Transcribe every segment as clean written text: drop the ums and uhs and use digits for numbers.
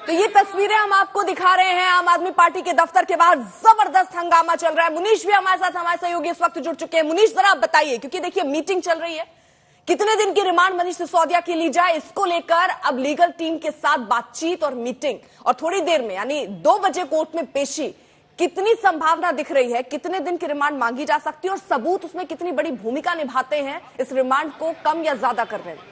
तो ये तस्वीरें हम आपको दिखा रहे हैं। आम आदमी पार्टी के दफ्तर के बाहर जबरदस्त हंगामा चल रहा है। मुनीश भी हमारे साथ, हमारे सहयोगी इस वक्त जुड़ चुके हैं। मुनीश, जरा आप बताइए, क्योंकि देखिए मीटिंग चल रही है, कितने दिन की रिमांड मनीष सिसोदिया की ली जाए, इसको लेकर अब लीगल टीम के साथ बातचीत और मीटिंग, और थोड़ी देर में यानी 2 बजे कोर्ट में पेशी। कितनी संभावना दिख रही है, कितने दिन की रिमांड मांगी जा सकती है और सबूत उसमें कितनी बड़ी भूमिका निभाते हैं इस रिमांड को कम या ज्यादा करने में?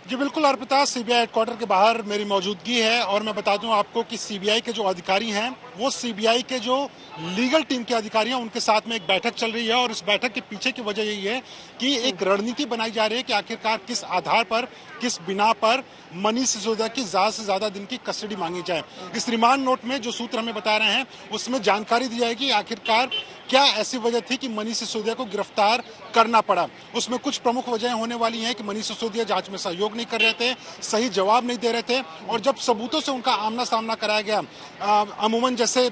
जी बिल्कुल अर्पिता, सीबीआई हेडक्वार्टर के बाहर मेरी मौजूदगी है और मैं बता दूं आपको कि सीबीआई के जो अधिकारी हैं वो सीबीआई के जो लीगल टीम के अधिकारी हैं उनके साथ में एक बैठक चल रही है। और इस बैठक के पीछे की वजह यही है कि एक रणनीति बनाई जा रही है कि आखिरकार किस आधार पर, किस बिना पर मनीष सिसोदिया की ज्यादा से ज्यादा दिन की कस्टडी मांगी जाए। इस रिमांड नोट में जो सूत्र हमें बता रहे हैं उसमें जानकारी दी जाएगी आखिरकार क्या ऐसी वजह थी कि मनीष सिसोदिया को गिरफ्तार करना पड़ा। उसमें कुछ प्रमुख वजहें होने वाली हैं कि मनीष सिसोदिया जांच में सहयोग नहीं कर रहे थे, सही जवाब नहीं दे रहे थे, और जब सबूतों से उनका आमना सामना कराया गया, अमूमन जैसे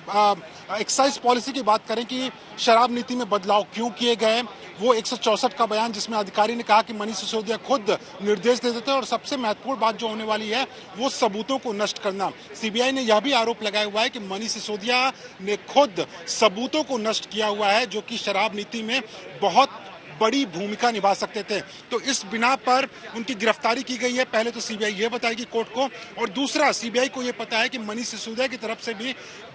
एक्साइज पॉलिसी की बात करें कि शराब नीति में बदलाव क्यों किए गए, वो 164 का बयान जिसमें अधिकारी ने कहा कि मनीष सिसोदिया खुद निर्देश दे देते, और सबसे महत्वपूर्ण बात जो होने वाली है वो सबूतों को नष्ट करना। सीबीआई ने यह भी आरोप लगाया हुआ है कि मनीष सिसोदिया ने खुद सबूतों को नष्ट किया हुआ है जो कि शराब नीति में बहुत बड़ी भूमिका निभा सकते थे। तो इस बिना पर उनकी गिरफ्तारी की गई है। पहले तो सीबीआई ये बताएगी कोर्ट को, और दूसरा सीबीआई को ये पता है कि मनीष सिसोदिया की तरफ से भी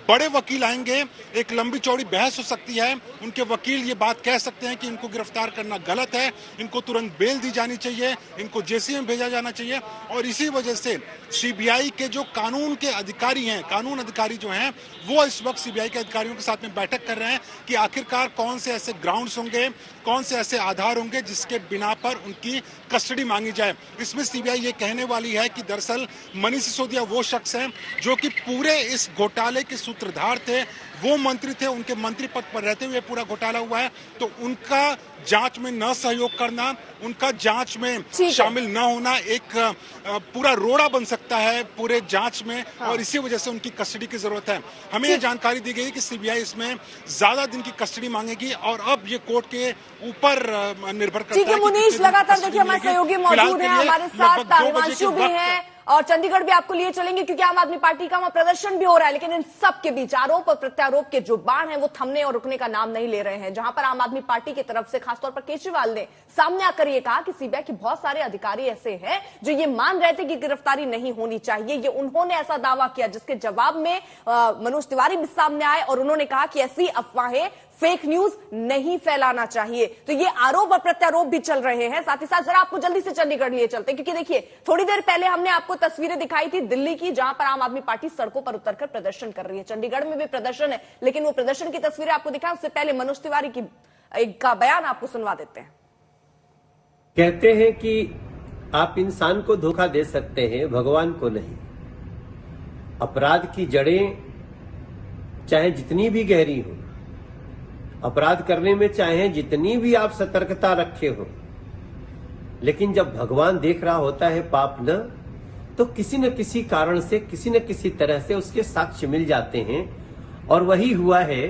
बड़े वकील आएंगे, एक लंबी चौड़ी बहस हो सकती है। उनके वकील ये बात कह सकते हैं कि इनको गिरफ्तार करना गलत है, इनको तुरंत बेल दी जानी चाहिए, इनको जेसी में भेजा जाना चाहिए। और इसी वजह से सीबीआई के जो कानून के अधिकारी हैं, कानून अधिकारी जो हैं, वो इस वक्त सीबीआई के अधिकारियों के साथ में बैठक कर रहे हैं कि आखिरकार कौन से ऐसे ग्राउंड्स होंगे, कौन से ऐसे आधार होंगे जिसके बिना पर उनकी कस्टडी मांगी जाए। इसमें सीबीआई ये कहने वाली है कि दरअसल मनीष सिसोदिया वो शख्स हैं जो कि पूरे इस घोटाले के सूत्रधार थे, वो मंत्री थे, उनके मंत्री पद पर रहते हुए पूरा घोटाला हुआ है, तो उनका जांच में न सहयोग करना, उनका जांच में शामिल न होना एक पूरा रोड़ा बन सकता है पूरे जांच में। और इसी वजह से उनकी कस्टडी की जरूरत है। हमें ये जानकारी दी गई कि सीबीआई इसमें ज्यादा दिन की कस्टडी मांगेगी और अब ये कोर्ट के ऊपर निर्भर करता है। मुनीश, लगातार देखिए हमारे सहयोगी मौजूद हैं, हमारे साथ हिमांशु भी हैं और चंडीगढ़ भी आपको लिए चलेंगे क्योंकि आम आदमी पार्टी का वहां प्रदर्शन भी हो रहा है। लेकिन इन सब के बीच आरोप और प्रत्यारोप के जो बाण हैं वो थमने और रुकने का नाम नहीं ले रहे हैं। जहां पर आम आदमी पार्टी की तरफ से खासतौर पर केजरीवाल ने सामने आकर ये कहा कि सीबीआई के बहुत सारे अधिकारी ऐसे हैं जो ये मान रहे थे कि गिरफ्तारी नहीं होनी चाहिए। ये उन्होंने ऐसा दावा किया जिसके जवाब में मनोज तिवारी भी सामने आए और उन्होंने कहा कि ऐसी अफवाहें, फेक न्यूज नहीं फैलाना चाहिए। तो ये आरोप और प्रत्यारोप भी चल रहे हैं। साथ ही साथ जरा आपको जल्दी से चंडीगढ़ लिए चलते हैं क्योंकि देखिए थोड़ी देर पहले हमने आपको तस्वीरें दिखाई थी दिल्ली की, जहां पर आम आदमी पार्टी सड़कों पर उतरकर प्रदर्शन कर रही है। चंडीगढ़ में भी प्रदर्शन है, लेकिन वो प्रदर्शन की तस्वीरें आपको दिखाएं उससे पहले मनोज तिवारी का बयान आपको सुनवा देते हैं। कहते हैं कि आप इंसान को धोखा दे सकते हैं, भगवान को नहीं। अपराध की जड़ें चाहे जितनी भी गहरी हो, अपराध करने में चाहे जितनी भी आप सतर्कता रखे हो, लेकिन जब भगवान देख रहा होता है पाप न, तो किसी न किसी कारण से, किसी न किसी तरह से उसके साक्ष्य मिल जाते हैं। और वही हुआ है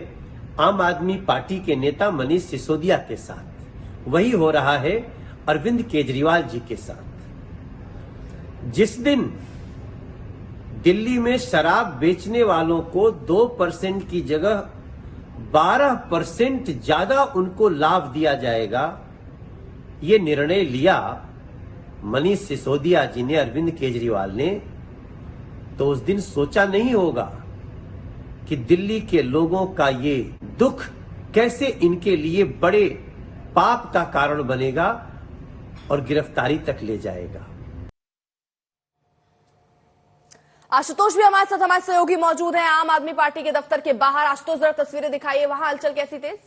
आम आदमी पार्टी के नेता मनीष सिसोदिया के साथ, वही हो रहा है अरविंद केजरीवाल जी के साथ। जिस दिन दिल्ली में शराब बेचने वालों को 2% की जगह 12% ज्यादा उनको लाभ दिया जाएगा, ये निर्णय लिया मनीष सिसोदिया जी ने, अरविंद केजरीवाल ने, तो उस दिन सोचा नहीं होगा कि दिल्ली के लोगों का ये दुख कैसे इनके लिए बड़े पाप का कारण बनेगा और गिरफ्तारी तक ले जाएगा। आशुतोष भी हमारे साथ, हमारे सहयोगी मौजूद हैं आम आदमी पार्टी के दफ्तर के बाहर। आशुतोष, जरा तस्वीरें दिखाइए, वहां हलचल कैसी तेज?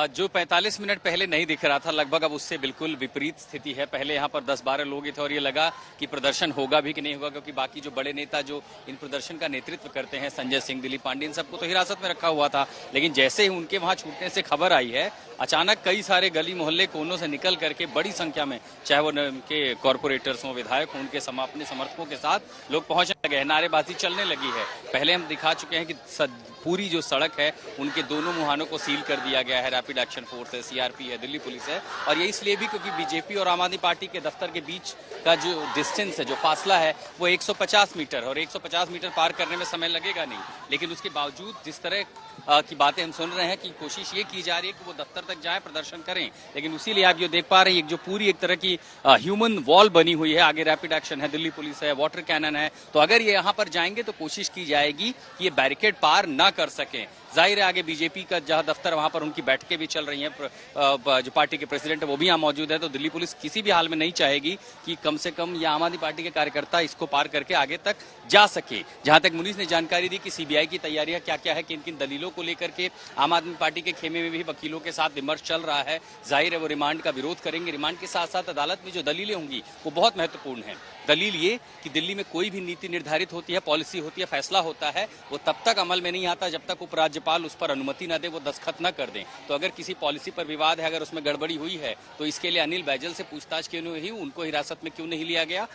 जो 45 मिनट पहले नहीं दिख रहा था, लगभग अब उससे बिल्कुल विपरीत स्थिति है। पहले यहाँ पर 10-12 लोग थे और ये लगा कि प्रदर्शन होगा भी कि नहीं होगा, क्योंकि बाकी जो बड़े नेता जो इन प्रदर्शन का नेतृत्व करते हैं, संजय सिंह, दिलीप पांडे, इन सबको तो हिरासत में रखा हुआ था। लेकिन जैसे ही उनके वहां छूटने से खबर आई है, अचानक कई सारे गली मोहल्ले कोनों से निकल करके बड़ी संख्या में, चाहे वो उनके कॉर्पोरेटर्स हों, विधायक हों, उनके अपने समर्थकों के साथ लोग पहुंचे। लगे हैं, नारेबाजी चलने लगी है। पहले हम दिखा चुके हैं कि पूरी जो सड़क है उनके दोनों मुहानों को सील कर दिया गया है। रैपिड एक्शन फोर्स है, सीआरपी है, दिल्ली पुलिस है, और ये इसलिए भी क्योंकि बीजेपी और आम आदमी पार्टी के दफ्तर के बीच का जो डिस्टेंस है, जो फासला है, वो 150 मीटर, और 150 मीटर पार करने में समय लगेगा नहीं। लेकिन उसके बावजूद जिस तरह की बातें हम सुन रहे हैं कि कोशिश ये की जा रही है कि वो दफ्तर तक जाए, प्रदर्शन करें, लेकिन उसीलिए आप ये देख पा रहे हैं जो पूरी एक तरह की ह्यूमन वॉल बनी हुई है। आगे रैपिड एक्शन है, दिल्ली पुलिस है, वाटर कैनन है, तो अगर ये यहाँ पर जाएंगे तो कोशिश की जाएगी कि ये बैरिकेड पार ना कर सकें। जाहिर है आगे बीजेपी का जहां दफ्तर वहां पर उनकी बैठकें भी चल रही हैं, जो पार्टी के प्रेसिडेंट है वो भी यहाँ मौजूद है, तो दिल्ली पुलिस किसी भी हाल में नहीं चाहेगी कि कम से कम ये आम आदमी पार्टी के कार्यकर्ता इसको पार करके आगे तक जा सके। जहां तक मुनीस ने जानकारी दी कि सीबीआई की तैयारियां क्या क्या है, किन किन दलीलों को लेकर के आम आदमी पार्टी के खेमे में भी वकीलों के साथ विमर्श चल रहा है। जाहिर है वो रिमांड का विरोध करेंगे। रिमांड के साथ साथ अदालत में जो दलीलें होंगी वो बहुत महत्वपूर्ण है। दलील ये कि दिल्ली में कोई भी नीति निर्धारित होती है, पॉलिसी होती है, फैसला होता है, वो तब तक अमल में नहीं आता जब तक उपराज्यपाल उस पर अनुमति न दे, वो दस्तखत न कर दें। तो अगर किसी पॉलिसी पर विवाद है, अगर उसमें गड़बड़ी हुई है, तो इसके लिए अनिल बैजल से पूछताछ क्यों नहीं हुई, उनको हिरासत में क्यों नहीं लिया गया,